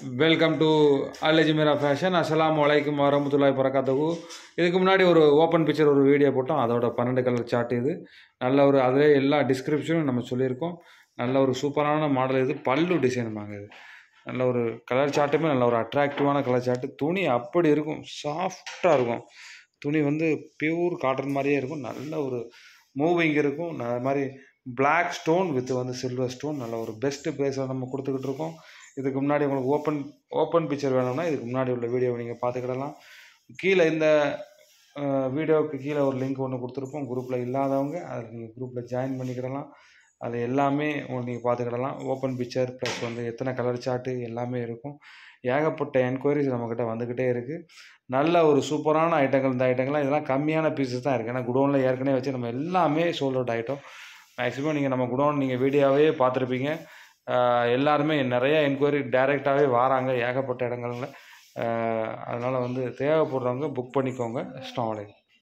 Welcome to அல்ஜமீரா fashion. அஸ்ஸலாமு அலைக்கும் வரஹ்மத்துல்லாஹி வபரகாத்துஹு. இதுக்கு முன்னாடி ஒரு ஓப்பன் பிக்சர் ஒரு வீடியோ போட்டோம். அதோட 12 கலர் சார்ட் இது. நல்ல ஒரு அதிலே எல்லா டிஸ்கிரிப்ஷனும் நம்ம சொல்லியிருக்கோம். நல்ல ஒரு சூப்பரான மாடல் இது. பல்லு டிசைன் வாங்க இது. நல்ல ஒரு கலர் சார்ட்டுமே நல்ல ஒரு அட்ராக்டிவான கலர் சார்ட்டு. துணி அப்படி இருக்கும், சாஃப்டாக இருக்கும். துணி வந்து பியூர் காட்டன் மாதிரியே இருக்கும். நல்ல ஒரு மூவிங் இருக்கும். அது மாதிரி பிளாக் ஸ்டோன் வித் வந்து சில்வர் ஸ்டோன். நல்ல ஒரு பெஸ்ட்டு ப்ரைஸில் நம்ம கொடுத்துக்கிட்டு இருக்கோம். இதுக்கு முன்னாடி உங்களுக்கு ஓப்பன் பிக்சர் வேணும்னா இதுக்கு முன்னாடி உள்ள வீடியோவை நீங்கள் பார்த்துக்கிடலாம். கீழே இந்த வீடியோவுக்கு கீழே ஒரு லிங்க் ஒன்று கொடுத்துருப்போம். குரூப்பில் இல்லாதவங்க அதில் நீங்கள் குரூப்பில் ஜாயின் பண்ணிக்கிடலாம். அது எல்லாமே நீங்கள் பார்த்துக்கிடலாம். ஓப்பன் பிக்சர் ப்ளஸ் வந்து எத்தனை கலர் சார்ட்டு எல்லாமே இருக்கும். ஏகப்பட்ட என்கொயரிஸ் நம்மக்கிட்ட வந்துக்கிட்டே இருக்குது. நல்ல ஒரு சூப்பரான ஐட்டங்கள். இந்த ஐட்டங்கள்லாம் இதெல்லாம் கம்மியான பீஸஸ் தான் இருக்குது. ஏன்னா குடோனில் ஏற்கனவே வச்சு நம்ம எல்லாமே சோல்ட் அவுட் ஐட்டம். மேக்ஸிமம் நீங்கள் நம்ம குடோன் நீங்கள் வீடியோவே பார்த்துருப்பீங்க. எல்லாருமே நிறைய என்கொயரி டைரெக்டாகவே வராங்க ஏகப்பட்ட இடங்கள்ல. அதனால் வந்து தேவைப்படுறவங்க புக் பண்ணிக்கோங்க. அஸ்ஸலாமு அலைக்கும்.